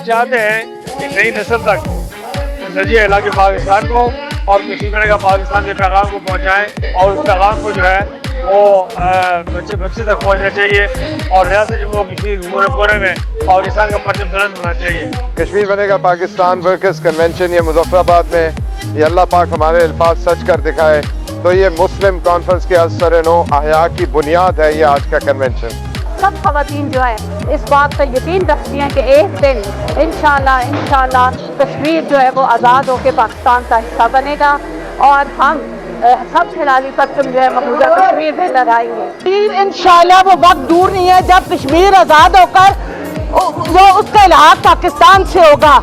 चाहते हैं कि नई नस्ल तक नज़रिया इलाके पाकिस्तान को और कश्मीर का पाकिस्तान के पैगाम को पहुँचाएँ और उस पैगाम को जो है वो बच्चे तक पहुँचना चाहिए और रियासत जम्मू कश्मीर कोने में पाकिस्तान का परचम बुलंद होना चाहिए। कश्मीर बनेगा पाकिस्तान वर्कर्स कन्वेंशन ये मुजफ्फराबाद में, ये अल्लाह पाक हमारे अल्फाज सच कर दिखाए। तो ये मुस्लिम कॉन्फ्रेंस के असर नो अहया की बुनियाद है ये आज का कन्वेंशन। सब खवातीन जो है इस बात पर यकीन रखती हैं कि एक दिन इंशाल्लाह कश्मीर जो है वो आज़ाद होकर पाकिस्तान का हिस्सा बनेगा और हम सब हिलाली परचम जो है मकबूजा कश्मीर में लहराएंगे। इंशाल्लाह वो वक्त दूर नहीं है जब कश्मीर आज़ाद होकर वो उसका इलाहाक पाकिस्तान से होगा।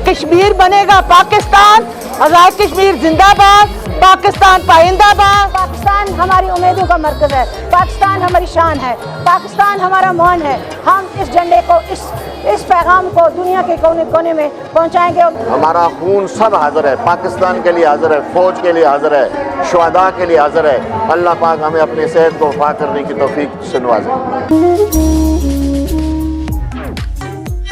कश्मीर बनेगा पाकिस्तान, आज़ाद कश्मीर जिंदाबाद, पाकिस्तान पाइंदाबाद। पाकिस्तान हमारी उम्मीदों का मरकज़ है, पाकिस्तान हमारी शान है, पाकिस्तान हमारा मान है। हम इस झंडे को इस पैगाम को दुनिया के कोने कोने में पहुंचाएंगे। हमारा खून सब हाजिर है, पाकिस्तान के लिए हाजिर है, फौज के लिए हाजिर है, शुहदा के लिए हाजिर है। अल्लाह पाक हमें अपनी सेहत को वफा करने की तौफीक से नवाजे।